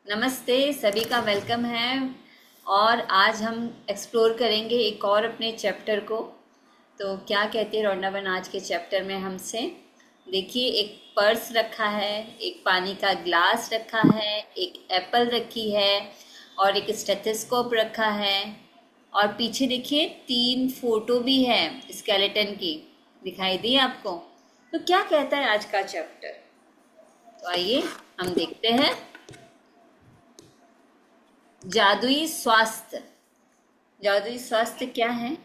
नमस्ते, सभी का वेलकम है। और आज हम एक्सप्लोर करेंगे एक और अपने चैप्टर को। तो क्या कहती है रोंडावन आज के चैप्टर में हमसे। देखिए, एक पर्स रखा है, एक पानी का ग्लास रखा है, एक एप्पल रखी है और एक स्टेथोस्कोप रखा है। और पीछे देखिए 3 फोटो भी है स्केलेटन की, दिखाई दी आपको। तो क्या कहता है आज का चैप्टर, तो आइए हम देखते हैं। जादुई स्वास्थ्य। जादुई स्वास्थ्य क्या है?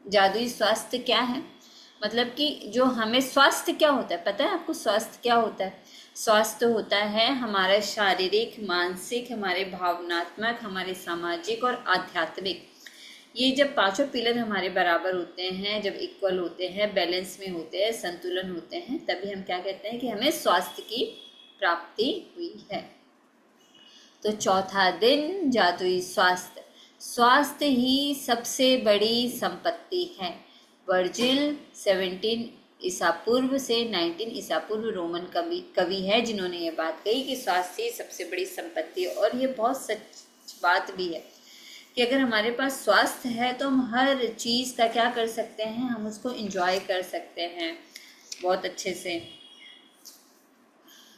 जादुई स्वास्थ्य क्या है मतलब कि जो हमें स्वास्थ्य क्या होता है, पता है आपको स्वास्थ्य क्या होता है? स्वास्थ्य होता है हमारा शारीरिक, मानसिक, हमारे भावनात्मक, हमारे सामाजिक और आध्यात्मिक। ये जब पांचों पिलर हमारे बराबर होते हैं, जब इक्वल होते हैं, बैलेंस में होते हैं, संतुलन होते हैं, तभी हम क्या कहते हैं कि हमें स्वास्थ्य की प्राप्ति हुई है। तो चौथा दिन, जादुई स्वास्थ्य। स्वास्थ्य ही सबसे बड़ी संपत्ति है। वर्जिल 17 ईसा पूर्व से 19 ईसा पूर्व रोमन कवि है जिन्होंने ये बात कही कि स्वास्थ्य ही सबसे बड़ी संपत्ति है। और ये बहुत सच बात भी है कि अगर हमारे पास स्वास्थ्य है तो हम हर चीज़ का क्या कर सकते हैं, हम उसको एंजॉय कर सकते हैं बहुत अच्छे से।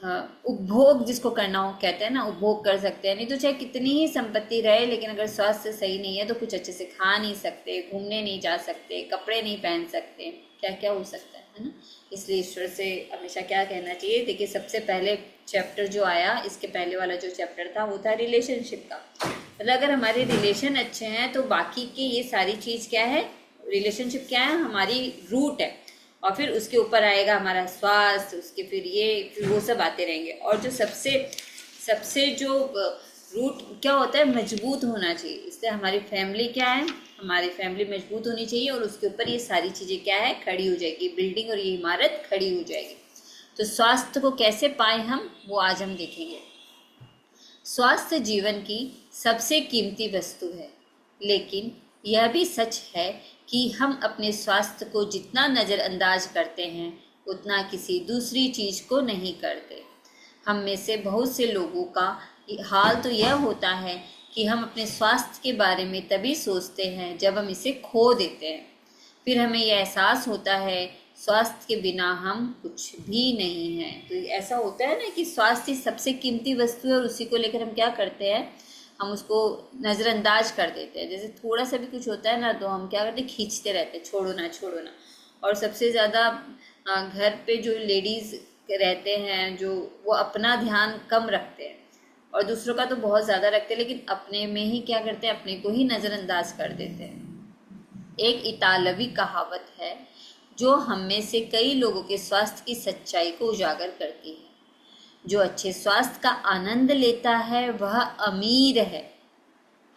उपभोग जिसको करना हो कहते हैं ना, उपभोग कर सकते हैं। नहीं तो चाहे कितनी ही संपत्ति रहे, लेकिन अगर स्वास्थ्य सही नहीं है तो कुछ अच्छे से खा नहीं सकते, घूमने नहीं जा सकते, कपड़े नहीं पहन सकते, क्या क्या हो सकता है ना। इसलिए ईश्वर से हमेशा क्या कहना चाहिए। देखिए, सबसे पहले चैप्टर जो आया, इसके पहले वाला जो चैप्टर था वो था रिलेशनशिप का। मतलब अगर हमारे रिलेशन अच्छे हैं तो बाकी की ये सारी चीज़ क्या है, रिलेशनशिप क्या है, हमारी रूट है। और फिर उसके ऊपर आएगा हमारा स्वास्थ्य, उसके फिर वो सब आते रहेंगे। और जो सबसे सबसे जो रूट क्या होता है, मजबूत होना चाहिए। इसलिए हमारी फैमिली क्या है, हमारी फैमिली मजबूत होनी चाहिए और उसके ऊपर ये सारी चीज़ें क्या है, खड़ी हो जाएगी, बिल्डिंग और ये इमारत खड़ी हो जाएगी। तो स्वास्थ्य को कैसे पाए हम, वो आज हम देखेंगे। स्वास्थ्य जीवन की सबसे कीमती वस्तु है, लेकिन यह भी सच है कि हम अपने स्वास्थ्य को जितना नज़रअंदाज करते हैं उतना किसी दूसरी चीज़ को नहीं करते। हम में से बहुत से लोगों का हाल तो यह होता है कि हम अपने स्वास्थ्य के बारे में तभी सोचते हैं जब हम इसे खो देते हैं। फिर हमें यह एहसास होता है स्वास्थ्य के बिना हम कुछ भी नहीं हैं। तो ऐसा होता है ना कि स्वास्थ्य सबसे कीमती वस्तु है और उसी को लेकर हम क्या करते हैं, हम उसको नज़रअंदाज कर देते हैं। जैसे थोड़ा सा भी कुछ होता है ना तो हम क्या करते हैं, खींचते रहते हैं, छोड़ो ना छोड़ो ना। और सबसे ज़्यादा घर पे जो लेडीज़ रहते हैं, जो वो अपना ध्यान कम रखते हैं और दूसरों का तो बहुत ज़्यादा रखते हैं, लेकिन अपने में ही क्या करते हैं, अपने को ही नज़रअंदाज कर देते हैं। एक इतालवी कहावत है जो हम में से कई लोगों के स्वास्थ्य की सच्चाई को उजागर करती है। जो अच्छे स्वास्थ्य का आनंद लेता है वह अमीर है,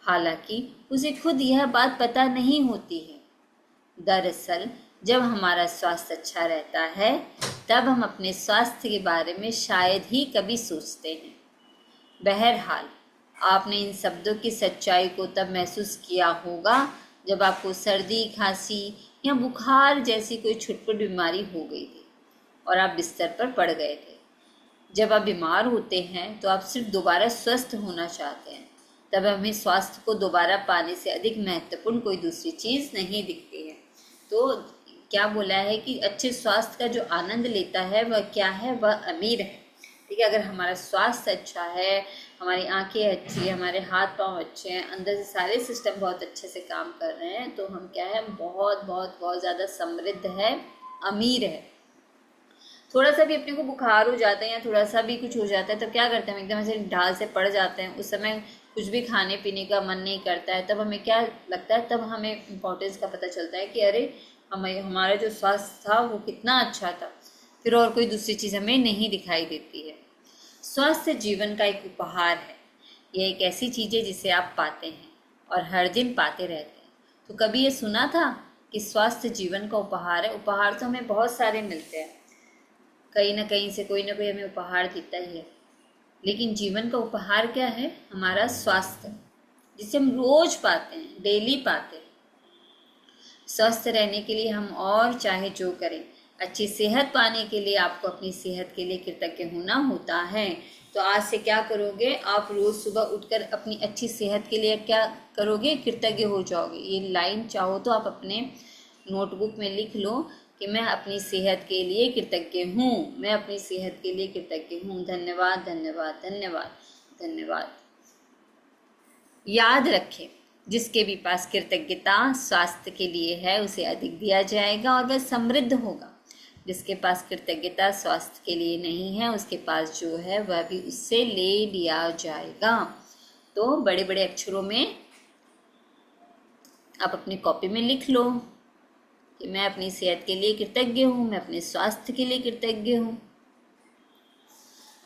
हालांकि उसे खुद यह बात पता नहीं होती है। दरअसल जब हमारा स्वास्थ्य अच्छा रहता है तब हम अपने स्वास्थ्य के बारे में शायद ही कभी सोचते हैं। बहरहाल, आपने इन शब्दों की सच्चाई को तब महसूस किया होगा जब आपको सर्दी, खांसी या बुखार जैसी कोई छुटपुट बीमारी हो गई थी और आप बिस्तर पर पड़ गए थे। जब आप बीमार होते हैं तो आप सिर्फ दोबारा स्वस्थ होना चाहते हैं। तब हमें स्वास्थ्य को दोबारा पाने से अधिक महत्वपूर्ण कोई दूसरी चीज़ नहीं दिखती है। तो क्या बोला है कि अच्छे स्वास्थ्य का जो आनंद लेता है वह क्या है, वह अमीर है। ठीक है, अगर हमारा स्वास्थ्य अच्छा है, हमारी आंखें अच्छी है, हमारे हाथ पांव अच्छे हैं, अंदर से सारे सिस्टम बहुत अच्छे से काम कर रहे हैं, तो हम क्या है, बहुत बहुत बहुत ज़्यादा समृद्ध है, अमीर है। थोड़ा सा भी अपने को बुखार हो जाता है या थोड़ा सा भी कुछ हो जाता है तब क्या करते हैं, हम एकदम ऐसे ढाल से पड़ जाते हैं। उस समय कुछ भी खाने पीने का मन नहीं करता है। तब हमें क्या लगता है, तब हमें इम्पोर्टेंस का पता चलता है कि अरे हमें हमारा जो स्वास्थ्य था वो कितना अच्छा था। फिर और कोई दूसरी चीज़ हमें नहीं दिखाई देती है। स्वास्थ्य जीवन का एक उपहार है। यह एक ऐसी चीज़ है जिसे आप पाते हैं और हर दिन पाते रहते हैं। तो कभी ये सुना था कि स्वास्थ्य जीवन का उपहार है? उपहार तो हमें बहुत सारे मिलते हैं, कहीं ना कहीं से कोई ना कोई हमें उपहार देता ही है, लेकिन जीवन का उपहार क्या है? हमारा स्वास्थ्य, जिसे हम रोज पाते हैं, डेली पाते हैं। स्वस्थ रहने के लिए हम और चाहे जो करें, अच्छी सेहत पाने के लिए आपको अपनी सेहत के लिए कृतज्ञ होना होता है। तो आज से क्या करोगे, आप रोज सुबह उठकर अपनी अच्छी सेहत के लिए क्या करोगे, कृतज्ञ हो जाओगे। ये लाइन चाहो तो आप अपने नोटबुक में लिख लो कि मैं अपनी सेहत के लिए कृतज्ञ हूँ, मैं अपनी सेहत के लिए कृतज्ञ हूँ। धन्यवाद धन्यवाद धन्यवाद धन्यवाद। याद रखें, जिसके भी पास कृतज्ञता स्वास्थ्य के लिए है उसे अधिक दिया जाएगा और वह समृद्ध होगा। जिसके पास कृतज्ञता स्वास्थ्य के लिए नहीं है उसके पास जो है वह भी उससे ले लिया जाएगा। तो बड़े बड़े अक्षरों में आप अपनी कॉपी में लिख लो कि मैं अपनी सेहत के लिए कृतज्ञ हूँ, मैं अपने स्वास्थ्य के लिए कृतज्ञ हूँ।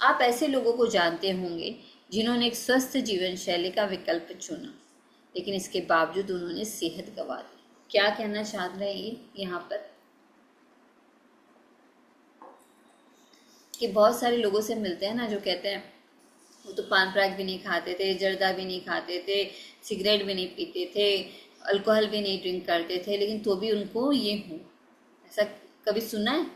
आप ऐसे लोगों को जानते होंगे जिन्होंने एक स्वस्थ जीवन शैली का विकल्प चुना, लेकिन इसके बावजूद उन्होंने सेहत गंवा दी। क्या कहना चाह रहे हैं यहाँ पर कि बहुत सारे लोगों से मिलते हैं ना जो कहते हैं वो तो पान पराग भी नहीं खाते थे, जर्दा भी नहीं खाते थे, सिगरेट भी नहीं पीते थे, अल्कोहल भी नहीं ड्रिंक करते थे, लेकिन तो भी उनको ये हो। ऐसा कभी सुना है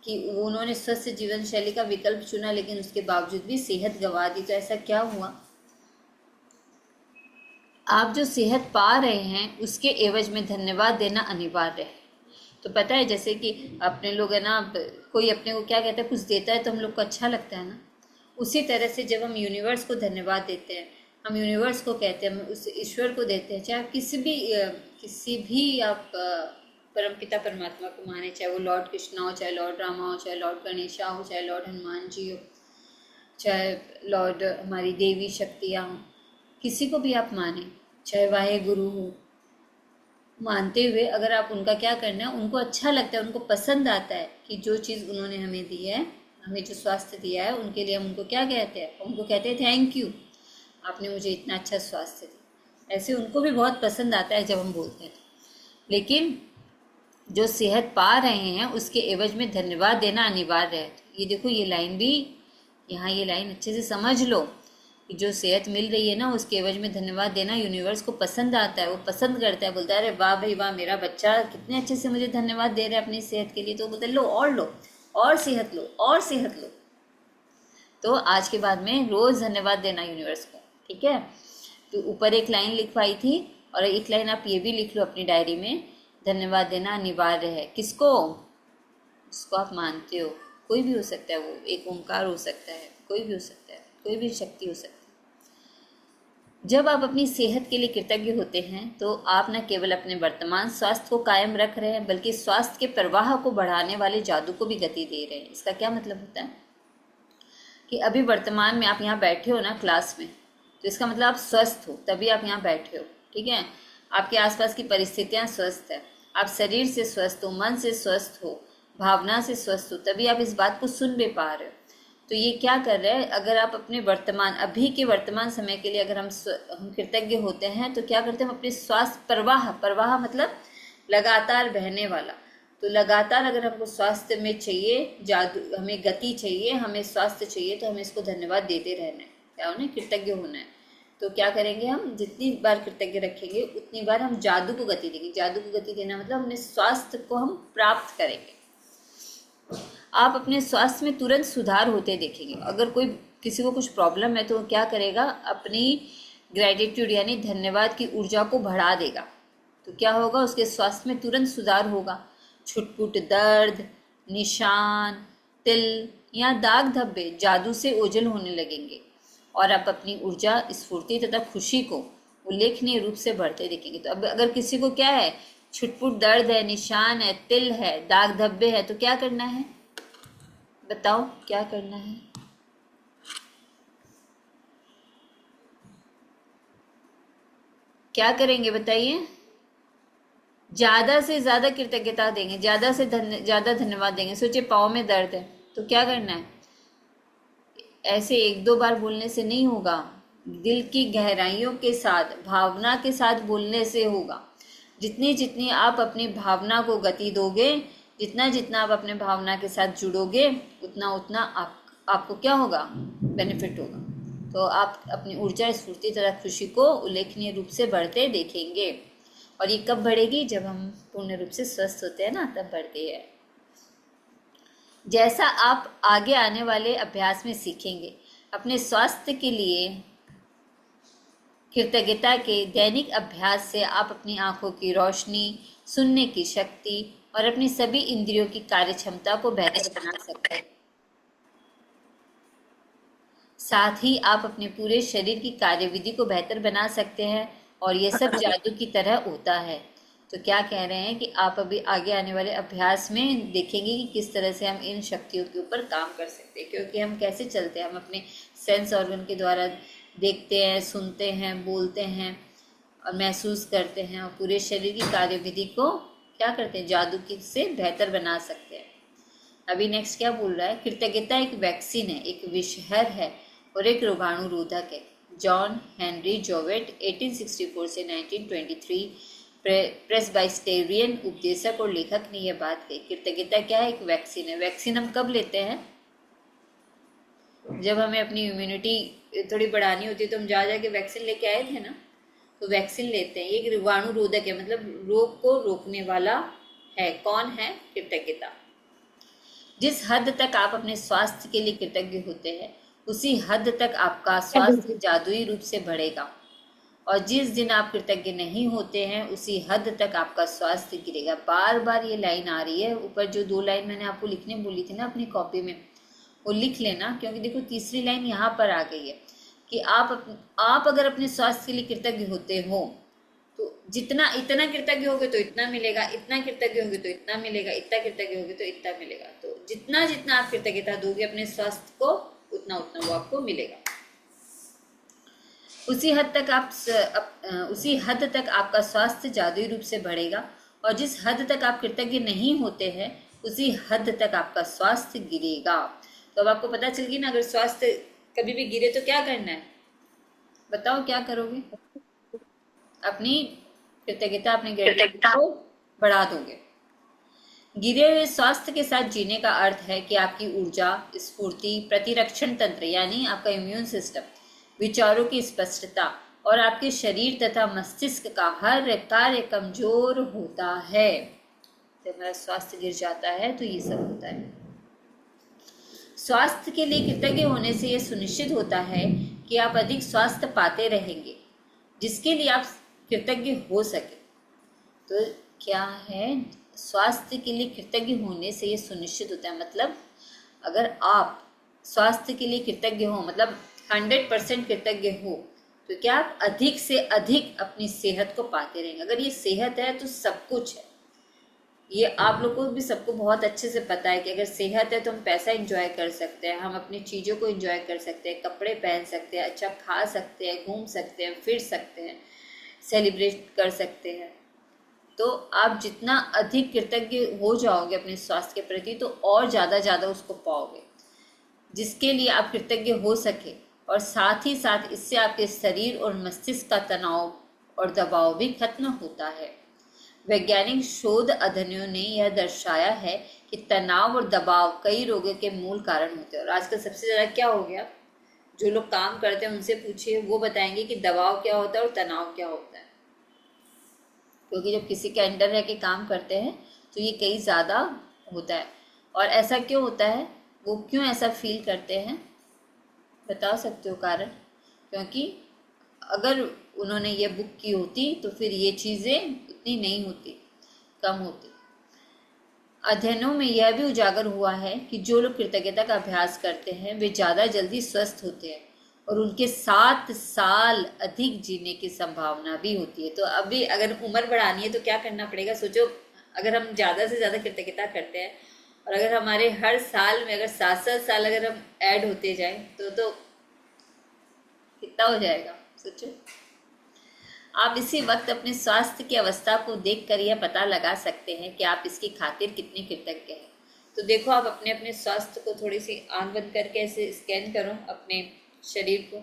कि वो उन्होंने स्वस्थ जीवन शैली का विकल्प चुना लेकिन उसके बावजूद भी सेहत गंवा दी? तो ऐसा क्या हुआ? आप जो सेहत पा रहे हैं उसके एवज में धन्यवाद देना अनिवार्य है। तो पता है जैसे कि अपने लोग है ना, कोई अपने को क्या कहता है, कुछ देता है तो हम लोग को अच्छा लगता है ना, उसी तरह से जब हम यूनिवर्स को धन्यवाद देते हैं, हम यूनिवर्स को कहते हैं, हम उस ईश्वर को देते हैं, चाहे आप किसी भी आप परमपिता परमात्मा को माने, चाहे वो लॉर्ड कृष्णा हो, चाहे लॉर्ड रामा हो, चाहे लॉर्ड गणेशा हो, चाहे लॉर्ड हनुमान जी हो, चाहे लॉर्ड हमारी देवी शक्तियाँ हो, किसी को भी आप माने, चाहे वाहे गुरु हो, मानते हुए अगर आप उनका क्या करना है, उनको अच्छा लगता है, उनको पसंद आता है कि जो चीज़ उन्होंने हमें दी है, हमें जो स्वास्थ्य दिया है, उनके लिए हम उनको क्या कहते हैं, उनको कहते हैं थैंक यू, आपने मुझे इतना अच्छा स्वास्थ्य दिया। ऐसे उनको भी बहुत पसंद आता है जब हम बोलते हैं। लेकिन जो सेहत पा रहे हैं उसके एवज में धन्यवाद देना अनिवार्य है। ये देखो, ये लाइन भी यहाँ, ये लाइन अच्छे से समझ लो कि जो सेहत मिल रही है ना उसके एवज में धन्यवाद देना यूनिवर्स को पसंद आता है, वो पसंद करता है, बोलता है अरे वाह भाई वाह, मेरा बच्चा कितने अच्छे से मुझे धन्यवाद दे रहा है अपनी सेहत के लिए। तो बोलते लो और सेहत लो और सेहत लो। तो आज के बाद में रोज़ धन्यवाद देना यूनिवर्स को, ठीक है। तो ऊपर एक लाइन लिखवाई थी और एक लाइन आप ये भी लिख लो अपनी डायरी में, धन्यवाद देना अनिवार्य है। किसको? जिसको आप मानते हो, कोई भी हो सकता है, वो एक ओंकार हो सकता है, कोई भी हो सकता है, कोई भी शक्ति हो सकती है। जब आप अपनी सेहत के लिए कृतज्ञ होते हैं तो आप न केवल अपने वर्तमान स्वास्थ्य को कायम रख रहे हैं बल्कि स्वास्थ्य के प्रवाह को बढ़ाने वाले जादू को भी गति दे रहे हैं। इसका क्या मतलब होता है कि अभी वर्तमान में आप यहाँ बैठे हो ना क्लास में, तो इसका मतलब आप स्वस्थ हो, तभी आप यहाँ बैठे हो, ठीक है। आपके आसपास की परिस्थितियाँ स्वस्थ है, आप शरीर से स्वस्थ हो, मन से स्वस्थ हो, भावना से स्वस्थ हो, तभी आप इस बात को सुन भी पा रहे हो। तो ये क्या कर रहा है, अगर आप अपने वर्तमान, अभी के वर्तमान समय के लिए अगर हम कृतज्ञ होते हैं तो क्या करते हैं, हम अपने स्वास्थ्य प्रवाह मतलब लगातार बहने वाला। तो लगातार अगर हमको स्वास्थ्य में चाहिए, जादू हमें गति चाहिए, हमें स्वास्थ्य चाहिए, तो हमें इसको धन्यवाद देते रहना है, क्या होना है, कृतज्ञ होना है। तो क्या करेंगे, हम जितनी बार कृतज्ञ रखेंगे उतनी बार हम जादू को गति देंगे। जादू को गति देना मतलब अपने स्वास्थ्य को हम प्राप्त करेंगे। आप अपने स्वास्थ्य में तुरंत सुधार होते देखेंगे। अगर कोई किसी को कुछ प्रॉब्लम है तो क्या करेगा, अपनी ग्रेटिट्यूड यानी धन्यवाद की ऊर्जा को बढ़ा देगा। तो क्या होगा, उसके स्वास्थ्य में तुरंत सुधार होगा। छुटपुट दर्द, निशान, तिल या दाग धब्बे जादू से ओझल होने लगेंगे और आप अपनी ऊर्जा, स्फूर्ति तथा खुशी को उल्लेखनीय रूप से बढ़ते देखेंगे। तो अब अगर किसी को क्या है, छुटपुट दर्द है, निशान है, तिल है, दाग धब्बे है, तो क्या करना है, बताओ क्या करना है? क्या करेंगे बताइए? ज्यादा से ज्यादा कृतज्ञता देंगे, ज्यादा से ज्यादा धन्यवाद देंगे। सोचिए पाँव में दर्द है तो क्या करना है, ऐसे एक दो बार बोलने से नहीं होगा, दिल की गहराइयों के साथ, भावना के साथ बोलने से होगा। जितनी जितनी आप अपनी भावना को गति दोगे, जितना जितना आप अपने भावना के साथ जुड़ोगे, उतना उतना आपको क्या होगा, बेनिफिट होगा। तो आप अपनी ऊर्जा, स्फूर्ति तथा खुशी को उल्लेखनीय रूप से बढ़ते देखेंगे। और ये कब बढ़ेगी, जब हम पूर्ण रूप से स्वस्थ होते हैं ना, तब बढ़ती है। जैसा आप आगे आने वाले अभ्यास में सीखेंगे, अपने स्वास्थ्य के लिए कृतज्ञता के दैनिक अभ्यास से आप अपनी आंखों की रोशनी, सुनने की शक्ति और अपनी सभी इंद्रियों की कार्यक्षमता को बेहतर बना सकते हैं। साथ ही आप अपने पूरे शरीर की कार्यविधि को बेहतर बना सकते हैं और ये सब जादू की तरह होता है। तो क्या कह रहे हैं कि आप अभी आगे आने वाले अभ्यास में देखेंगे कि किस तरह से हम इन शक्तियों के ऊपर काम कर सकते हैं, क्योंकि हम कैसे चलते हैं, हम अपने सेंस ऑर्गन के द्वारा देखते हैं, सुनते हैं, बोलते हैं और महसूस करते हैं और पूरे शरीर की कार्यविधि को क्या करते हैं, जादू की से बेहतर बना सकते हैं। अभी नेक्स्ट क्या बोल रहा है, कृतज्ञता एक वैक्सीन है, एक विषहर है और एक रोगाणु रोधक है। जॉन हेनरी जोवेट 1864 से 1923 प्रेस्बाइटेरियन उपदेशक और लेखक ने यह बात कही। कृतज्ञता क्या है, एक वैक्सीन है। वैक्सीन हम कब लेते हैं, जब हमें अपनी इम्यूनिटी थोड़ी बढ़ानी होती है तो हम जा जाके वैक्सीन लेके आए थे ना, तो वैक्सीन लेते हैं। ये रोगाणु रोधक है, मतलब रोग को रोकने वाला है। कौन है, कृतज्ञता। जिस हद तक आप अपने स्वास्थ्य के लिए कृतज्ञ होते हैं, उसी हद तक आपका स्वास्थ्य जादुई रूप से बढ़ेगा, और जिस दिन आप कृतज्ञ नहीं होते हैं, उसी हद तक आपका स्वास्थ्य गिरेगा। बार बार ये लाइन आ रही है, ऊपर जो 2 लाइन मैंने आपको लिखने बोली थी ना अपनी कॉपी में, वो लिख लेना, क्योंकि देखो तीसरी लाइन यहाँ पर आ गई है कि आप अगर अपने स्वास्थ्य के लिए कृतज्ञ होते हो तो इतना कृतज्ञ होगे तो इतना मिलेगा, इतना कृतज्ञ होगे तो इतना मिलेगा, इतना कृतज्ञ होगे तो इतना मिलेगा। तो जितना जितना आप कृतज्ञता दोगे अपने स्वास्थ्य को, उतना उतना वो आपको मिलेगा। उसी हद तक आपका स्वास्थ्य जादुई रूप से बढ़ेगा, और जिस हद तक आप कृतज्ञ नहीं होते हैं, उसी हद तक आपका स्वास्थ्य गिरेगा। तो अब आपको पता चल गई ना, अगर स्वास्थ्य कभी भी गिरे तो क्या करना है, बताओ क्या करोगे, अपनी कृतज्ञता, अपनी ग्रेटिट्यूड को बढ़ा दोगे। गिरे हुए स्वास्थ्य के साथ जीने का अर्थ है कि आपकी ऊर्जा, स्फूर्ति, प्रतिरक्षण तंत्र यानी आपका इम्यून सिस्टम, विचारों की स्पष्टता और आपके शरीर तथा मस्तिष्क का हर कार्य कमजोर होता है। जब हमारा स्वास्थ्य गिर जाता है तो ये सब होता है। स्वास्थ्य के लिए कृतज्ञ होने से यह सुनिश्चित होता है कि आप अधिक स्वास्थ्य पाते रहेंगे, जिसके लिए आप कृतज्ञ हो सके। तो क्या है, स्वास्थ्य के लिए कृतज्ञ होने से यह सुनिश्चित होता है, मतलब अगर आप स्वास्थ्य के लिए कृतज्ञ हो, मतलब 100% कृतज्ञ हो, तो क्या आप अधिक से अधिक अपनी सेहत को पाते रहेंगे। अगर ये सेहत है तो सब कुछ है। ये आप लोगों को भी सबको बहुत अच्छे से पता है कि अगर सेहत है तो हम पैसा एंजॉय कर सकते हैं, हम अपनी चीज़ों को एंजॉय कर सकते हैं, कपड़े पहन सकते हैं, अच्छा खा सकते हैं, घूम सकते हैं, फिर सकते हैं, सेलिब्रेट कर सकते हैं। तो आप जितना अधिक कृतज्ञ हो जाओगे अपने स्वास्थ्य के प्रति, तो और ज़्यादा उसको पाओगे, जिसके लिए आप कृतज्ञ हो सके। और साथ ही साथ इससे आपके शरीर और मस्तिष्क का तनाव और दबाव भी खत्म होता है। वैज्ञानिक शोध अध्ययनों ने यह दर्शाया है कि तनाव और दबाव कई रोगों के मूल कारण होते हैं। और आजकल सबसे ज़्यादा क्या हो गया, जो लोग काम करते हैं उनसे पूछिए, वो बताएंगे कि दबाव क्या होता है और तनाव क्या होता है। क्योंकि जब किसी के अंडर रह के काम करते हैं तो ये कई ज़्यादा होता है। और ऐसा क्यों होता है, वो क्यों ऐसा फील करते हैं, बता सकते हो कारण? क्योंकि अगर उन्होंने ये बुक की होती तो फिर ये चीज़ें उतनी नहीं होती, कम होती। अध्ययनों में यह भी उजागर हुआ है कि जो लोग कृतज्ञता का अभ्यास करते हैं वे ज़्यादा जल्दी स्वस्थ होते हैं और उनके 7 साल अधिक जीने की संभावना भी होती है। तो अभी अगर उम्र बढ़ानी है तो क्या करना पड़ेगा, सोचो, अगर हम ज़्यादा से ज़्यादा कृतज्ञता करते हैं और अगर हमारे हर साल में अगर 7-7 साल अगर हम ऐड होते जाएं तो कितना हो जाएगा, सोचो। आप इसी वक्त अपने स्वास्थ्य की अवस्था को देखकर यह पता लगा सकते हैं कि आप इसकी खातिर कितने कृतज्ञ हैं। तो देखो, आप अपने अपने स्वास्थ्य को थोड़ी सी आंख बंद करके ऐसे स्कैन करो अपने शरीर को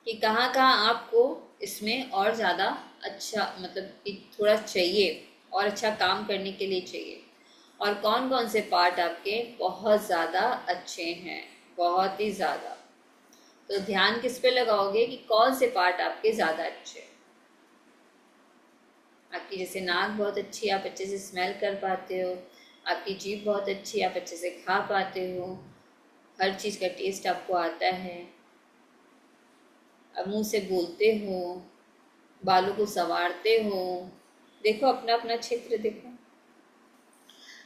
कि कहाँ कहाँ आपको इसमें और ज़्यादा अच्छा, मतलब कि थोड़ा चाहिए और अच्छा काम करने के लिए चाहिए, और कौन कौन से पार्ट आपके बहुत ज़्यादा अच्छे हैं, बहुत ही ज़्यादा। तो ध्यान किस पे लगाओगे कि कौन से पार्ट आपके ज़्यादा अच्छे हैं। आपकी जैसे नाक बहुत अच्छी है, आप अच्छे से स्मेल कर पाते हो, आपकी जीभ बहुत अच्छी है, आप अच्छे से खा पाते हो, हर चीज़ का टेस्ट आपको आता है, आप मुंह से बोलते हो, बालों को संवारते हो। देखो अपना अपना क्षेत्र देखो।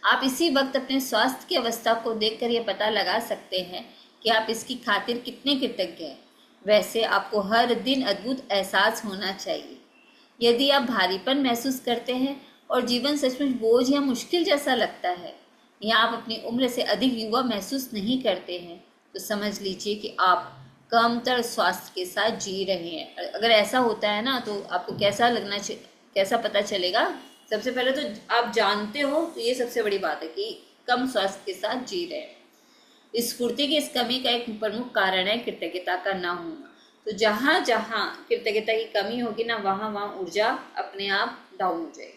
आप इसी वक्त अपने स्वास्थ्य की अवस्था को देखकर ये पता लगा सकते हैं कि आप इसकी खातिर कितने कृतज्ञ हैं। वैसे आपको हर दिन अद्भुत एहसास होना चाहिए। यदि आप भारीपन महसूस करते हैं और जीवन सचमुच बोझ या मुश्किल जैसा लगता है, या आप अपनी उम्र से अधिक युवा महसूस नहीं करते हैं, तो समझ लीजिए कि आप कमतर स्वास्थ्य के साथ जी रहे हैं। अगर ऐसा होता है ना, तो आपको कैसा पता चलेगा? सबसे पहले तो आप जानते हो, तो ये सबसे बड़ी बात है कि कम स्वास्थ्य के साथ जी रहे हैं। स्फूर्ति की इस कमी का एक प्रमुख कारण है कृतज्ञता का ना होना। तो जहाँ जहाँ कृतज्ञता की कमी होगी ना, वहाँ वहाँ ऊर्जा अपने आप डाउन हो जाएगी।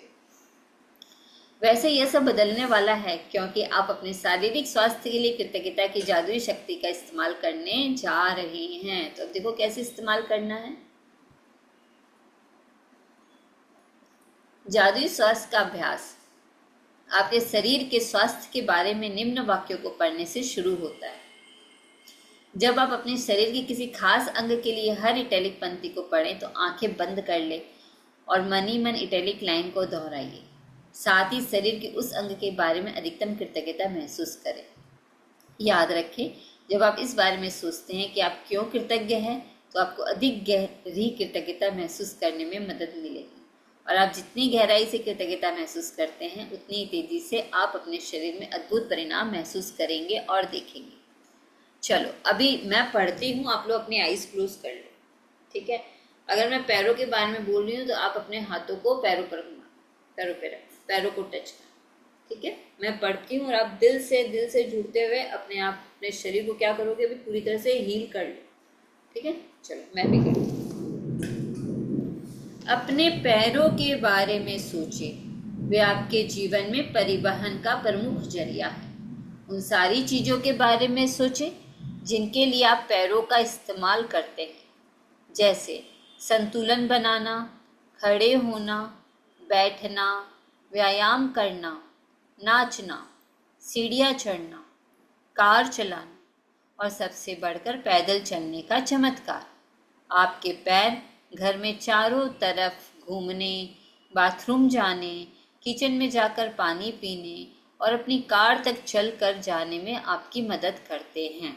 वैसे यह सब बदलने वाला है, क्योंकि आप अपने शारीरिक स्वास्थ्य के लिए कृतज्ञता की जादुई शक्ति का इस्तेमाल करने जा रहे हैं। तो अब देखो कैसे इस्तेमाल करना है। जादुई स्वास्थ्य का अभ्यास आपके शरीर के स्वास्थ्य के बारे में निम्न वाक्यों को पढ़ने से शुरू होता है। जब आप अपने शरीर के किसी खास अंग के लिए हर इटैलिक पंक्ति को पढ़ें, तो आंखें बंद कर ले और मन ही मन इटैलिक लाइन को दोहराइए। साथ ही शरीर के उस अंग के बारे में अधिकतम कृतज्ञता महसूस करें। याद रखें, जब आप इस बारे में सोचते हैं कि आप क्यों कृतज्ञ हैं, तो आपको अधिक गहरी कृतज्ञता महसूस करने में मदद मिलेगी। और आप जितनी गहराई से कृतज्ञता महसूस करते हैं, उतनी तेजी से आप अपने शरीर में अद्भुत परिणाम महसूस करेंगे और देखेंगे। चलो अभी मैं पढ़ती हूँ, आप लोग अपनी आईज क्लोज कर लो, ठीक है। अगर मैं पैरों के बारे में बोल रही हूँ, तो आप अपने हाथों को पैरों पर घुमा, पैरों पे रख, पैरों को टच कर, ठीक है। मैं पढ़ती हूँ और आप दिल से जुड़ते हुए अपने आप अपने शरीर को क्या करोगे, अभी पूरी तरह से हील कर लो, ठीक है। चलो मैं भी करती हूँ। अपने पैरों के बारे में सोचें। वे आपके जीवन में परिवहन का प्रमुख जरिया है। उन सारी चीज़ों के बारे में सोचें जिनके लिए आप पैरों का इस्तेमाल करते हैं, जैसे संतुलन बनाना, खड़े होना, बैठना, व्यायाम करना, नाचना, सीढ़ियाँ चढ़ना, कार चलाना और सबसे बढ़कर पैदल चलने का चमत्कार। आपके पैर घर में चारों तरफ घूमने, बाथरूम जाने, किचन में जाकर पानी पीने और अपनी कार तक चल कर जाने में आपकी मदद करते हैं।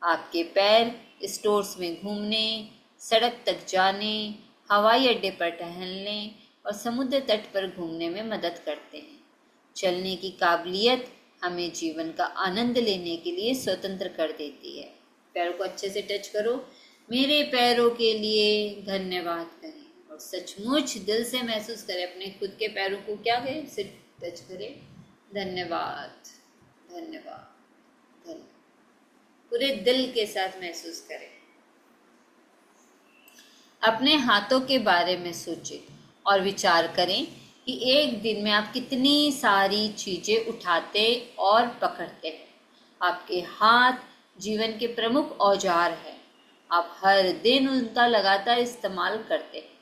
आपके पैर स्टोर्स में घूमने, सड़क तक जाने, हवाई अड्डे पर टहलने और समुद्र तट पर घूमने में मदद करते हैं। चलने की काबिलियत हमें जीवन का आनंद लेने के लिए स्वतंत्र कर देती है। पैरों को अच्छे से टच करो। मेरे पैरों के लिए धन्यवाद करें और सचमुच दिल से महसूस करें। अपने खुद के पैरों को क्या करें, सिर्फ टच करें। धन्यवाद, धन्यवाद, धन्यवाद, पूरे दिल के साथ महसूस करें। अपने हाथों के बारे में सोचें और विचार करें कि एक दिन में आप कितनी सारी चीज़ें उठाते और पकड़ते हैं। आपके हाथ जीवन के प्रमुख औजार हैं। आप हर दिन उनका लगातार इस्तेमाल करते हैं।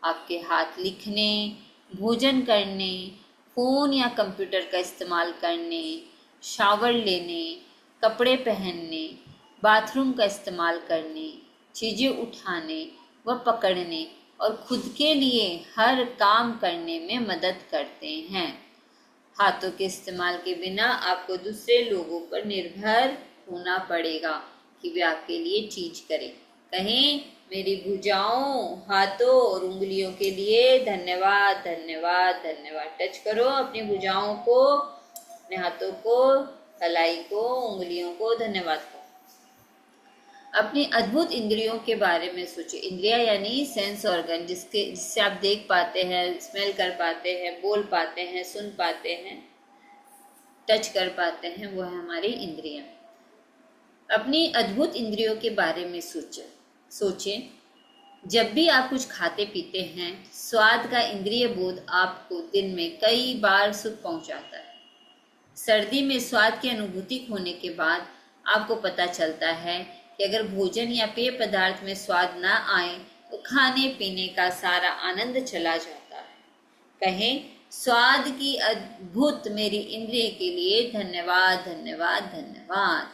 आपके हाथ लिखने, भोजन करने, फ़ोन या कंप्यूटर का इस्तेमाल करने, शावर लेने, कपड़े पहनने, बाथरूम का इस्तेमाल करने, चीज़ें उठाने व पकड़ने और खुद के लिए हर काम करने में मदद करते हैं। हाथों के इस्तेमाल के बिना आपको दूसरे लोगों पर निर्भर होना पड़ेगा कि वे आपके लिए चीज करें। कहें, मेरी भुजाओं, हाथों और उंगलियों के लिए धन्यवाद, धन्यवाद, धन्यवाद। टच करो अपनी भुजाओं को, अपने हाथों को, कलाई को, उंगलियों को, धन्यवाद को। अपनी अद्भुत इंद्रियों के बारे में सोचिए। इंद्रिया यानी सेंस ऑर्गन, जिससे आप देख पाते हैं, स्मेल कर पाते हैं, बोल पाते हैं, सुन पाते हैं, टच कर पाते हैं, वो है हमारी इंद्रियां। अपनी अद्भुत इंद्रियों के बारे में सोचें। जब भी आप कुछ खाते पीते हैं, स्वाद का इंद्रिय बोध आपको दिन में कई बार सुख पहुंचाता है। सर्दी में स्वाद की अनुभूति खोने के बाद आपको पता चलता है कि अगर भोजन या पेय पदार्थ में स्वाद न आए, तो खाने पीने का सारा आनंद चला जाता है। कहें, स्वाद की अद्भुत मेरी इंद्रिय के लिए धन्यवाद धन्यवाद धन्यवाद।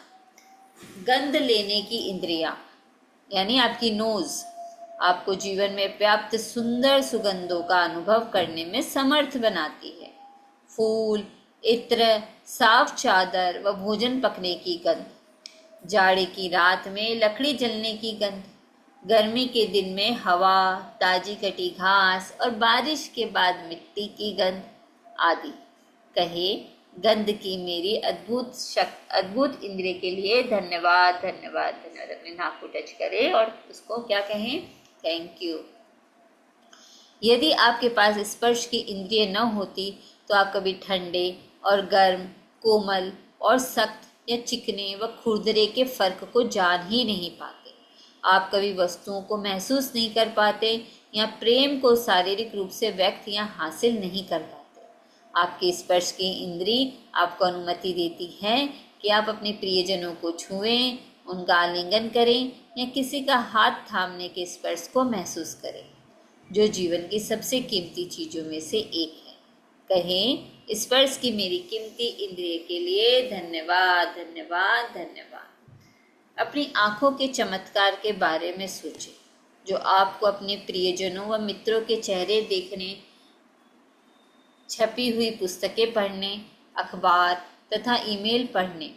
गंध लेने की इंद्रियां यानी आपकी नोज आपको जीवन में पर्याप्त सुंदर सुगंधों का अनुभव करने में समर्थ बनाती है। फूल, इत्र, साफ चादर व भोजन पकने की गंध, जाड़े की रात में लकड़ी जलने की गंध, गर्मी के दिन में हवा, ताजी कटी घास और बारिश के बाद मिट्टी की गंध आदि। कहे गंध की मेरी अद्भुत इंद्रिय के लिए धन्यवाद धन्यवाद धन्यवाद। अपने नाक को टच करें और उसको क्या कहें, थैंक यू। यदि आपके पास स्पर्श की इंद्रिय न होती तो आप कभी ठंडे और गर्म, कोमल और सख्त या चिकने व खुरदरे के फर्क को जान ही नहीं पाते। आप कभी वस्तुओं को महसूस नहीं कर पाते या प्रेम को शारीरिक रूप से व्यक्त या हासिल नहीं कर पाते। आपके स्पर्श की इंद्रिय आपको अनुमति देती है कि आप अपने प्रियजनों को छुएं, उनका आलिंगन करें या किसी का हाथ थामने के स्पर्श को महसूस करें, जो जीवन की सबसे कीमती चीज़ों में से एक है। कहें स्पर्श की मेरी कीमती इंद्रिय के लिए धन्यवाद धन्यवाद धन्यवाद। अपनी आँखों के चमत्कार के बारे में सोचें, जो आपको अपने प्रियजनों व मित्रों के चेहरे देखने, छपी हुई पुस्तकें पढ़ने, अखबार तथा ईमेल पढ़ने,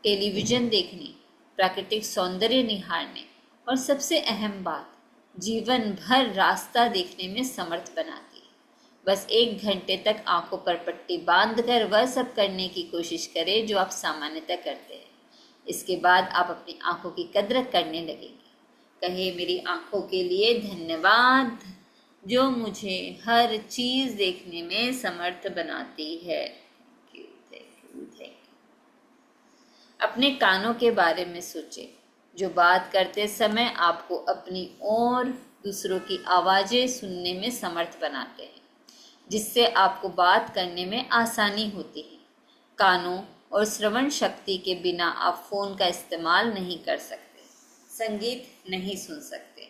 टेलीविज़न देखने, प्राकृतिक सौंदर्य निहारने और सबसे अहम बात जीवन भर रास्ता देखने में समर्थ बनाती है। बस 1 घंटे तक आंखों पर पट्टी बांधकर वह सब करने की कोशिश करें जो आप सामान्यतः करते हैं। इसके बाद आप अपनी आंखों की कद्र करने लगेंगे। कहे मेरी आंखों के लिए धन्यवाद जो मुझे हर चीज़ देखने में समर्थ बनाती है। अपने कानों के बारे में सोचें, जो बात करते समय आपको अपनी और दूसरों की आवाज़ें सुनने में समर्थ बनाते हैं, जिससे आपको बात करने में आसानी होती है। कानों और श्रवण शक्ति के बिना आप फ़ोन का इस्तेमाल नहीं कर सकते, संगीत नहीं सुन सकते,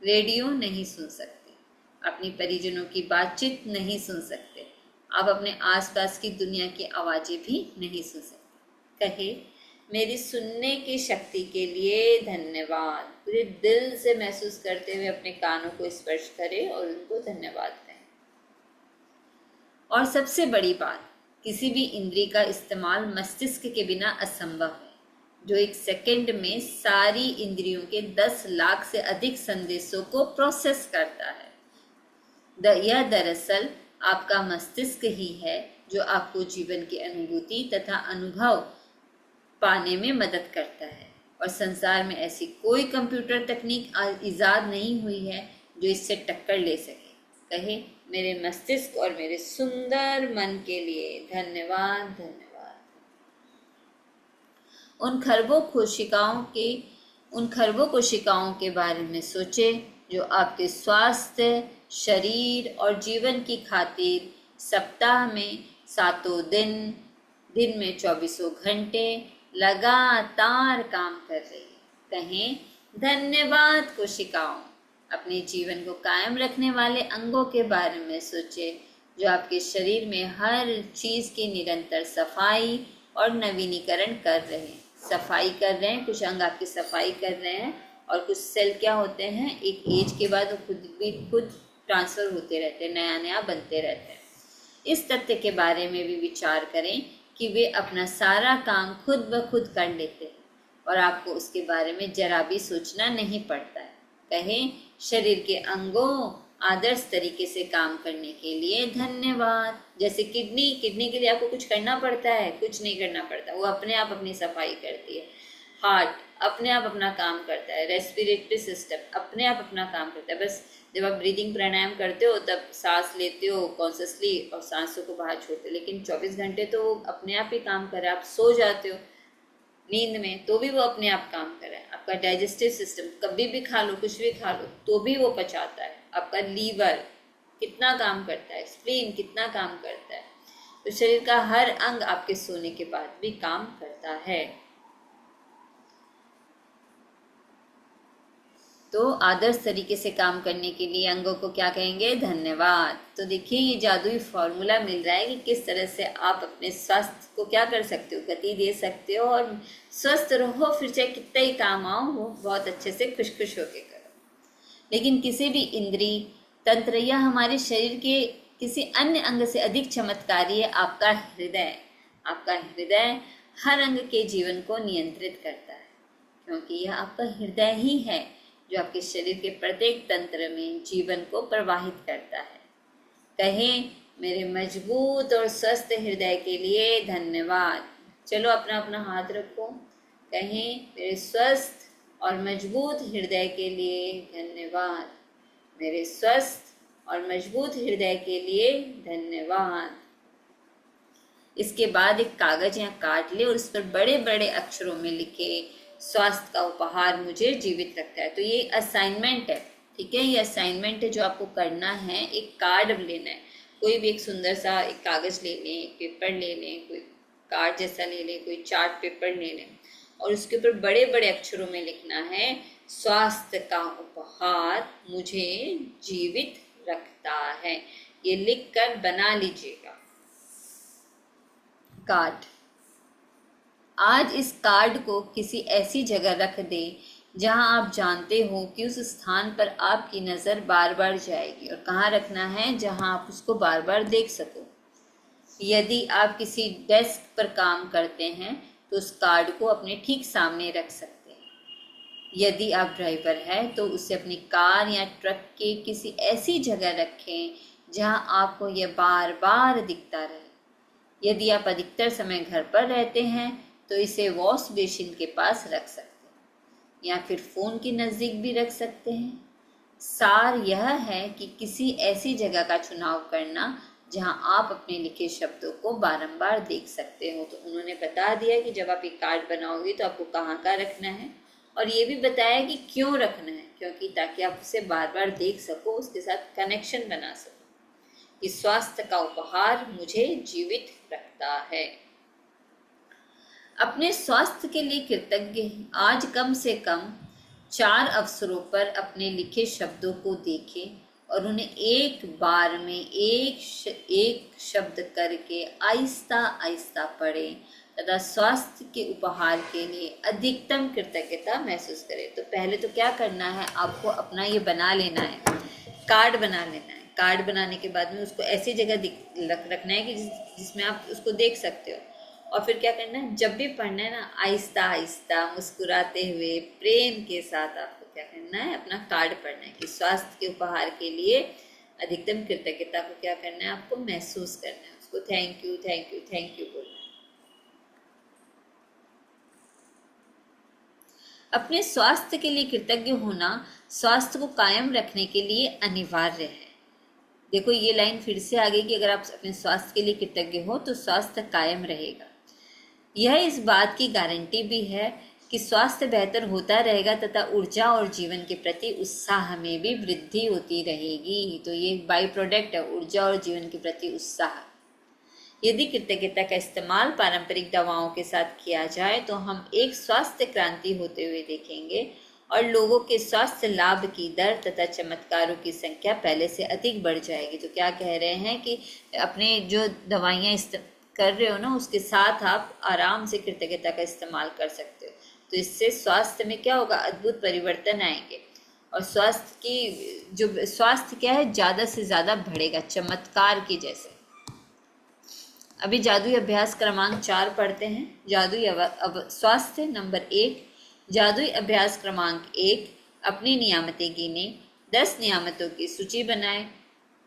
रेडियो नहीं सुन सकते, अपनी परिजनों की बातचीत नहीं सुन सकते, आप अपने आसपास की दुनिया की आवाज़ें भी नहीं सुन सकते। कहे मेरी सुनने की शक्ति के लिए धन्यवाद। पूरे दिल से महसूस करते हुए अपने कानों को स्पर्श करें और उनको धन्यवाद कहें। और सबसे बड़ी बात, किसी भी इंद्रिय का इस्तेमाल मस्तिष्क के बिना असंभव है, जो 1 सेकंड में सारी इंद्रियों के 10 लाख से अधिक संदेशों को प्रोसेस करता है। यह दरअसल आपका मस्तिष्क ही है जो आपको जीवन की अनुभूति तथा अनुभव पाने में मदद करता है। और संसार में ऐसी कोई कंप्यूटर तकनीक इजाद नहीं हुई है जो इससे टक्कर ले सके। कहे मेरे मस्तिष्क और मेरे सुंदर मन के लिए धन्यवाद धन्यवाद। उन खरबों कोशिकाओं के बारे में सोचे जो आपके स्वास्थ्य, शरीर और जीवन की खातिर सप्ताह में 7 दिन, दिन में 24 घंटे लगातार काम कर रही है। कहें धन्यवाद कोशिकाओं। अपने जीवन को कायम रखने वाले अंगों के बारे में सोचे जो आपके शरीर में हर चीज़ की निरंतर सफाई और नवीनीकरण कर रहे हैं। सफाई कर रहे हैं, कुछ अंग आपकी सफाई कर रहे हैं और कुछ सेल क्या होते हैं, एक एज के बाद वो खुद ट्रांसफ़र होते रहते हैं, नया नया बनते रहते हैं। इस तथ्य के बारे में भी विचार करें कि वे अपना सारा काम खुद ब खुद कर लेते हैं और आपको उसके बारे में जरा भी सोचना नहीं पड़ता है। कहें शरीर के अंगों आदर्श तरीके से काम करने के लिए धन्यवाद। जैसे किडनी के लिए आपको कुछ करना पड़ता है? कुछ नहीं करना पड़ता, वो अपने आप अपनी सफाई करती है। हार्ट अपने आप अपना काम करता है। रेस्पिरेटरी सिस्टम अपने आप अपना काम करता है। बस जब आप ब्रीदिंग प्राणायाम करते हो तब सांस लेते हो कॉन्शियसली और सांसों को बाहर छोड़ते हो, लेकिन 24 घंटे तो वो अपने आप ही काम कर रहा है। आप सो जाते हो नींद में तो भी वो अपने आप काम कर रहा है। आपका डाइजेस्टिव सिस्टम कभी भी खा लो, कुछ भी खा लो तो भी वो पचाता है। आपका लीवर कितना काम करता है, स्प्लीन कितना काम करता है। तो शरीर का हर अंग आपके सोने के बाद भी काम करता है। तो आदर्श तरीके से काम करने के लिए अंगों को क्या कहेंगे? धन्यवाद। तो देखिए ये जादुई फॉर्मूला मिल रहा है कि किस तरह से आप अपने स्वास्थ्य को क्या कर सकते हो, गति दे सकते हो और स्वस्थ रहो, फिर चाहे कितना ही काम आओ वो बहुत अच्छे से खुश खुश होके करो। लेकिन किसी भी इंद्रिय तंत्र या हमारे शरीर के किसी अन्य अंग से अधिक चमत्कारी है आपका हृदय। आपका हृदय हर अंग के जीवन को नियंत्रित करता है, क्योंकि यह आपका हृदय ही है जो आपके शरीर के प्रत्येक तंत्र में जीवन को प्रवाहित करता है। कहें मेरे मजबूत और स्वस्थ हृदय के लिए धन्यवाद। चलो अपना अपना हाथ रखो, कहें मेरे स्वस्थ और मजबूत हृदय के लिए धन्यवाद। मेरे स्वस्थ और मजबूत हृदय के लिए धन्यवाद। इसके बाद एक कागज या काट ले और उस पर बड़े बड़े अक्षरों में लिखे स्वास्थ्य का उपहार मुझे जीवित रखता है। तो ये असाइनमेंट है, ठीक है, ये असाइनमेंट है जो आपको करना है। एक कार्ड लेना है, कोई भी एक सुंदर सा एक कागज ले लें, एक पेपर ले लें, कोई कार्ड जैसा ले लें, कोई चार्ट पेपर ले लें और उसके ऊपर बड़े बड़े अक्षरों में लिखना है स्वास्थ्य का उपहार मुझे जीवित रखता है। ये लिख कर बना लीजिएगा कार्ड। आज इस कार्ड को किसी ऐसी जगह रख दे जहां आप जानते हो कि उस स्थान पर आपकी नज़र बार बार जाएगी। और कहाँ रखना है? जहां आप उसको बार बार देख सको। यदि आप किसी डेस्क पर काम करते हैं तो उस कार्ड को अपने ठीक सामने रख सकते हैं। यदि आप ड्राइवर हैं तो उसे अपनी कार या ट्रक के किसी ऐसी जगह रखें जहां आपको यह बार बार दिखता रहे। यदि आप अधिकतर समय घर पर रहते हैं तो इसे वॉश बेसिन के पास रख सकते हैं या फिर फ़ोन के नज़दीक भी रख सकते हैं। सार यह है कि किसी ऐसी जगह का चुनाव करना जहां आप अपने लिखे शब्दों को बारंबार देख सकते हो। तो उन्होंने बता दिया कि जब आप एक कार्ड बनाओगे तो आपको कहाँ का रखना है और ये भी बताया कि क्यों रखना है, क्योंकि ताकि आप उसे बार बार देख सको, उसके साथ कनेक्शन बना सको कि स्वास्थ्य का उपहार मुझे जीवित रखता है। अपने स्वास्थ्य के लिए कृतज्ञ आज कम से कम 4 अवसरों पर अपने लिखे शब्दों को देखें और उन्हें एक बार में एक शब्द करके आहिस्ता आहिस्ता पढ़ें तथा स्वास्थ्य के उपहार के लिए अधिकतम कृतज्ञता महसूस करें। तो पहले तो क्या करना है, आपको अपना ये बना लेना है, कार्ड बना लेना है। कार्ड बनाने के बाद में उसको ऐसी जगह रखना है कि जिसमें आप उसको देख सकते हो। और फिर क्या करना है, जब भी पढ़ना है ना, आहिस्ता आहिस्ता मुस्कुराते हुए प्रेम के साथ आपको क्या करना है, अपना कार्ड पढ़ना है कि स्वास्थ्य के उपहार के लिए अधिकतम कृतज्ञता को क्या करना है, आपको महसूस करना है। उसको thank you thank you thank you बोलना है। अपने स्वास्थ्य के लिए कृतज्ञ होना स्वास्थ्य को कायम रखने के लिए अनिवार्य है। देखो ये लाइन फिर से आ गई कि अगर आप अपने स्वास्थ्य के लिए कृतज्ञ हो तो स्वास्थ्य कायम रहेगा। यह इस बात की गारंटी भी है कि स्वास्थ्य बेहतर होता रहेगा तथा ऊर्जा और जीवन के प्रति उत्साह में भी वृद्धि होती रहेगी। तो ये एक बाई प्रोडक्ट है, ऊर्जा और जीवन के प्रति उत्साह। यदि कृतज्ञता का इस्तेमाल पारंपरिक दवाओं के साथ किया जाए तो हम एक स्वास्थ्य क्रांति होते हुए देखेंगे और लोगों के स्वास्थ्य लाभ की दर तथा चमत्कारों की संख्या पहले से अधिक बढ़ जाएगी। तो क्या कह रहे हैं कि अपने जो दवाइयाँ कर रहे हो ना, उसके साथ आप आराम से कृतज्ञता का इस्तेमाल कर सकते हो। तो इससे स्वास्थ्य में क्या होगा, अद्भुत परिवर्तन आएंगे और स्वास्थ्य क्या है, ज़्यादा से ज़्यादा बढ़ेगा, चमत्कार की जैसे। अभी जादुई अभ्यास क्रमांक 4 पढ़ते हैं। जादुई स्वास्थ्य नंबर 1। जादुई अभ्यास क्रमांक 1, अपनी नियामतें गिने, 10 नियामतों की सूची बनाएं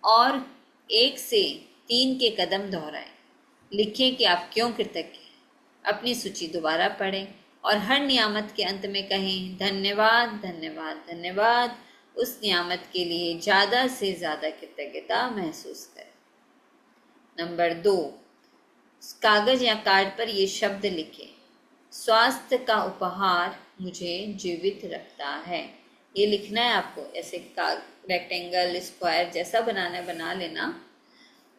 और 1 से 3 के कदम दोहराएं। लिखें कि आप क्यों कृतज्ञ हैं। अपनी सूची दोबारा पढ़ें और हर नियामत के अंत में कहें धन्यवाद धन्यवाद धन्यवाद। उस नियामत के लिए ज़्यादा से ज़्यादा कृतज्ञता महसूस करें। नंबर 2, कागज या कार्ड पर ये शब्द लिखें, स्वास्थ्य का उपहार मुझे जीवित रखता है। ये लिखना है आपको, ऐसे रेक्टेंगल स्क्वायर जैसा बनाना बना लेना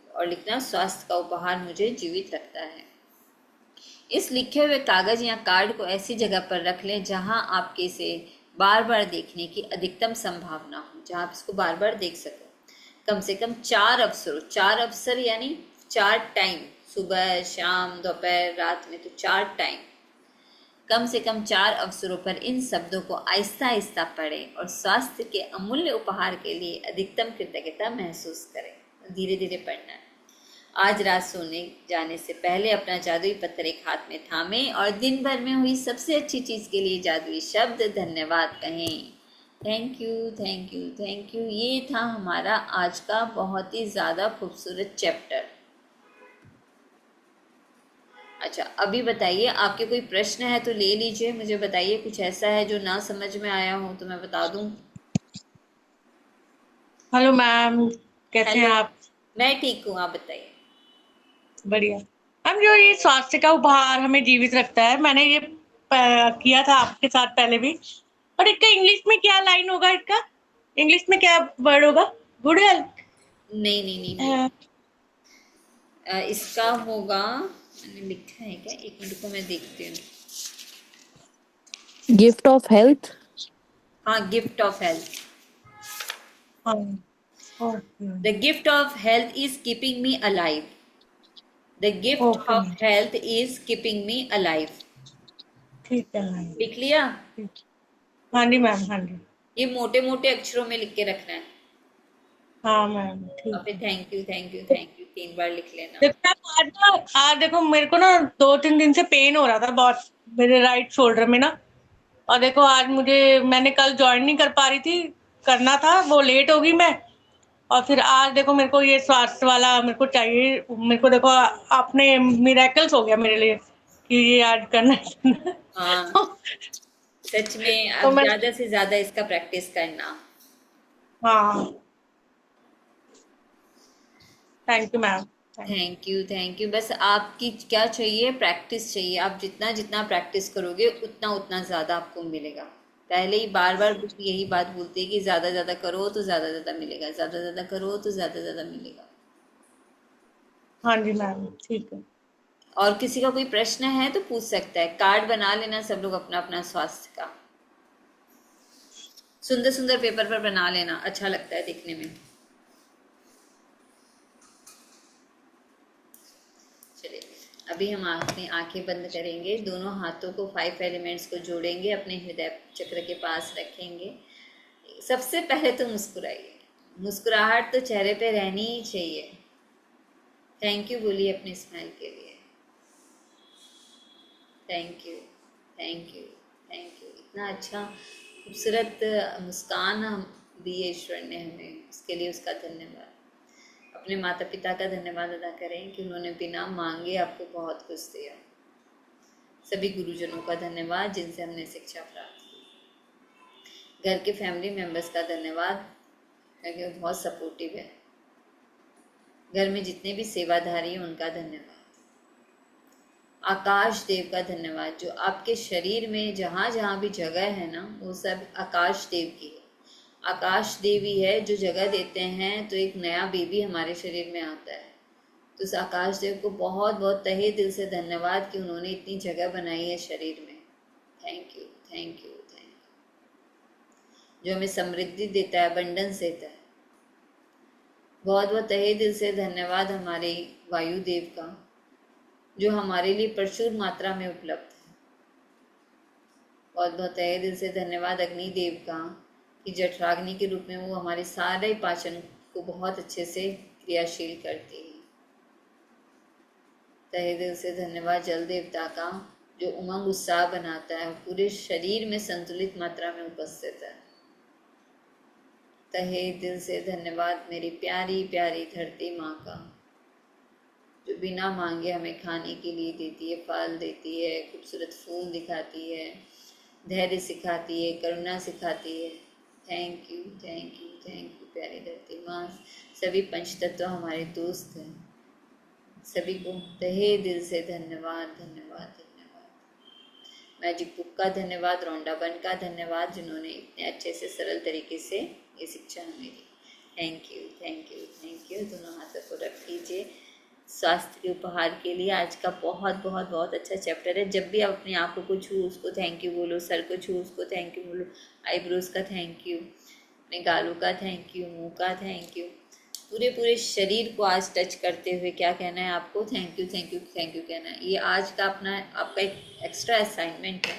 और लिखना स्वास्थ्य का उपहार मुझे जीवित रखता है। इस लिखे हुए कागज या कार्ड को ऐसी जगह पर रख लें जहां आपके इसे बार बार देखने की अधिकतम संभावना हो, जहाँ आप इसको बार बार देख सको। कम से कम 4 अवसरों, 4 अवसर यानी 4 टाइम, सुबह शाम दोपहर रात में, तो 4 टाइम, कम से कम 4 अवसरों पर इन शब्दों को आहिस्ता आहिस्ता पढ़ें और स्वास्थ्य के अमूल्य उपहार के लिए अधिकतम कृतज्ञता महसूस करें। धीरे धीरे पढ़ना है। आज रात सोने जाने से पहले अपना जादुई पत्थर एक हाथ में थामें और दिन भर में हुई सबसे अच्छी चीज़ के लिए जादुई शब्द धन्यवाद कहें। Thank you, thank you, thank you. ये था हमारा आज का बहुत ही ज़्यादा खूबसूरत चैप्टर। अच्छा, अभी बताइए, आपके कोई प्रश्न है तो ले लीजिए, मुझे बताइए। कुछ ऐसा है जो ना समझ में आया हो तो मैं बता दूं। हेलो मैम, कैसे हैं हेलो, आप? मैं ठीक हूँ, आप बताइए। बढ़िया। मैम, जो ये स्वास्थ्य का उपहार हमें जीवित रखता है, मैंने ये किया था आपके साथ पहले भी। और इसका इंग्लिश में क्या लाइन होगा? इसका इंग्लिश में क्या वर्ड होगा? Good health. नहीं नहीं नहीं नहीं, इसका होगा, मैंने लिखा है क्या, एक मिनट को मैं देखती हूँ। Gift of health. हाँ, गिफ्ट ऑफ हेल्थ। हाँ, okay. The gift of health is keeping me alive. The gift okay of ma'am, health is keeping me alive. ठीक है मैम। लिख लिया? ठीक। हाँ जी मैम, हाँ जी। ये मोटे मोटे अक्षरों में लिख के रखना है हाँ मैम, और ठीक फिर है। Thank you, thank you, thank you 3 बार लिख लेना। देखो मैम, आज देखो मेरे को ना 2-3 दिन से पेन हो रहा था बहुत, मेरे राइट शोल्डर में ना। और देखो आज मैंने कल ज्वाइन नहीं कर पा रही थी, करना था, वो लेट हो गई मैं। और फिर आज देखो मेरे को ये स्वास्थ्य वाला मेरे को चाहिए। मेरे को देखो आपने मिरेकल्स हो गया मेरे लिए कि ये आज करना है। हाँ, तो, सच में तो अब मैं, ज्यादा से ज्यादा इसका प्रैक्टिस करना। हाँ, thank you ma'am, thank you. Thank you, thank you. बस आपकी क्या चाहिए, प्रैक्टिस चाहिए। आप जितना जितना प्रैक्टिस करोगे उतना उतना ज़्यादा आपको मिलेगा। पहले ही बार बार बुक यही बात बोलती है कि ज़्यादा ज़्यादा करो तो ज़्यादा ज़्यादा मिलेगा, ज़्यादा ज़्यादा करो तो ज़्यादा ज़्यादा मिलेगा। हाँ जी मैम, ठीक है। और किसी का कोई प्रश्न है तो पूछ सकता है। कार्ड बना लेना सब लोग अपना अपना स्वास्थ्य का, सुंदर सुंदर पेपर पर बना लेना, अच्छा लगता है दिखने में। चलिए, अभी हम अपनी आंखें बंद करेंगे, दोनों हाथों को 5 एलिमेंट्स को जोड़ेंगे, अपने हृदय चक्र के पास रखेंगे। सबसे पहले तो मुस्कुराइए। मुस्कुराहट तो चेहरे पे रहनी ही चाहिए। थैंक यू बोलिए अपने स्माइल के लिए। Thank you, thank you, thank you. इतना अच्छा खूबसूरत मुस्कान हम दी है ईश्वर ने हमें, उसके लिए उसका धन्यवाद। अपने माता पिता का धन्यवाद अदा करें कि उन्होंने बिना मांगे आपको बहुत कुछ दिया। सभी गुरुजनों का धन्यवाद जिनसे हमने शिक्षा प्राप्त की। घर के फैमिली मेम्बर्स का धन्यवाद क्योंकि वो बहुत सपोर्टिव है। घर में जितने भी सेवाधारी हैं उनका धन्यवाद। आकाश देव का धन्यवाद, जो आपके शरीर में जहाँ जहाँ भी जगह है ना, वो सब आकाश देव की है। आकाश देव ही है जो जगह देते हैं तो एक नया बेबी हमारे शरीर में आता है। तो उस आकाश देव को बहुत बहुत तहे दिल से धन्यवाद कि उन्होंने इतनी जगह बनाई है शरीर में। Thank you, thank you, thank you. जो हमें समृद्धि देता है, अबंडेंस देता है। बहुत बहुत तहे दिल से धन्यवाद हमारे वायु देव का, जो हमारे लिए प्रचुर मात्रा में उपलब्ध है। बहुत बहुत तहे दिल से धन्यवाद अग्नि देव का कि जठराग्नि के रूप में वो हमारे सारे पाचन को बहुत अच्छे से क्रियाशील करती है। तहे दिल से धन्यवाद जल देवता का, जो उमंग उत्साह बनाता है, पूरे शरीर में संतुलित मात्रा में उपस्थित है। तहे दिल से धन्यवाद मेरी प्यारी प्यारी धरती माँ का, जो बिना मांगे हमें खाने के लिए देती है, फल देती है, खूबसूरत फूल दिखाती है, धैर्य सिखाती है, करुणा सिखाती है। Thank you, thank you, thank you प्यारी धरती माँ। सभी पंचतत्व हमारे दोस्त हैं। सभी को तहे दिल से धन्यवाद, धन्यवाद, धन्यवाद। मैजिक बुक का धन्यवाद, रोंडा बन का धन्यवाद, जिन्होंने इतने अच्छे से सरल तरीके से ये शिक्षा हमें दी। Thank you, thank you, thank you. दोनों हाथों को रख लीजिए। स्वास्थ्य के उपहार के लिए आज का बहुत बहुत बहुत अच्छा चैप्टर है। जब भी आप अपनी आंखों को छू उसको थैंक यू बोलो, सर को छू उसको थैंक यू बोलो, आईब्रोज का थैंक यू, अपने गालों का थैंक यू, मुंह का थैंक यू, पूरे पूरे शरीर को आज टच करते हुए क्या कहना है आपको, thank you thank you thank you कहना है। ये आज का अपना आपका एक एक्स्ट्रा असाइनमेंट है।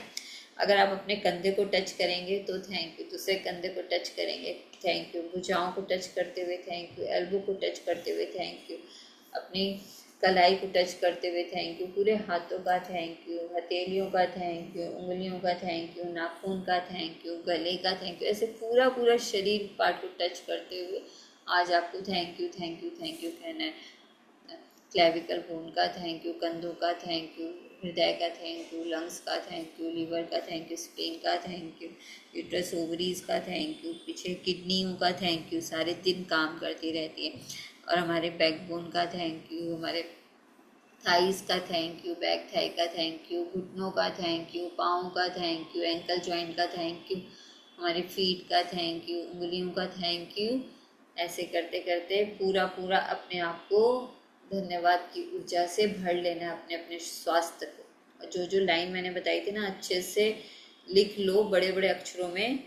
अगर आप अपने कंधे को टच करेंगे तो थैंक यू, दूसरे कंधे को टच करेंगे थैंक यू, भुजाओं को टच करते हुए थैंक यू, एल्बो को टच करते हुए थैंक यू, अपनी कलाई को टच करते हुए थैंक यू, पूरे हाथों का थैंक यू, हथेलियों का थैंक यू, उंगलियों का थैंक यू, नाखून का थैंक यू, गले का थैंक यू, ऐसे पूरा पूरा शरीर पार्ट को टच करते हुए आज आपको thank you thank you thank you कहना है। क्लेविकल बोन का थैंक यू, कंधों का थैंक यू, हृदय का थैंक यू, लंग्स का थैंक यू, लीवर का थैंक यू, स्प्लीन का थैंक यू, यूट्रस ओवरीज का थैंक यू, पीछे किडनियों का थैंक यू, सारे दिन काम करती रहती है, और हमारे बैकबोन का थैंक यू, हमारे थाइस का थैंक यू, बैक थाई का थैंक यू, घुटनों का थैंक यू, पाँव का थैंक यू, एंकल जॉइंट का थैंक यू, हमारे फीट का थैंक यू, उंगलियों का थैंक यू। ऐसे करते करते पूरा पूरा अपने आप को धन्यवाद की ऊर्जा से भर लेना है, अपने अपने स्वास्थ्य को। और जो जो लाइन मैंने बताई थी ना, अच्छे से लिख लो बड़े बड़े अक्षरों में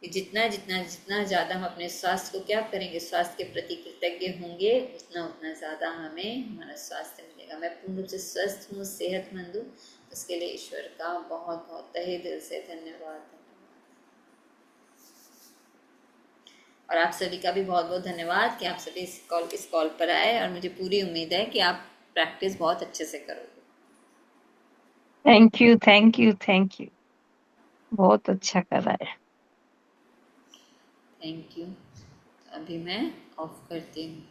कि जितना जितना जितना ज़्यादा हम अपने स्वास्थ्य को क्या करेंगे, स्वास्थ्य के प्रति कृतज्ञ होंगे, उतना उतना ज़्यादा हमें हमारा स्वास्थ्य मिलेगा। मैं पूर्ण रूप से स्वस्थ हूँ, सेहतमंद हूँ, उसके लिए ईश्वर का बहुत बहुत तहे दिल से धन्यवाद। और आप सभी का भी बहुत बहुत धन्यवाद कि आप सभी इस कॉल पर आए, और मुझे पूरी उम्मीद है कि आप प्रैक्टिस बहुत अच्छे से करोगे। Thank you thank you thank you, बहुत अच्छा करा है। Thank you. अभी मैं ऑफ करती हूँ।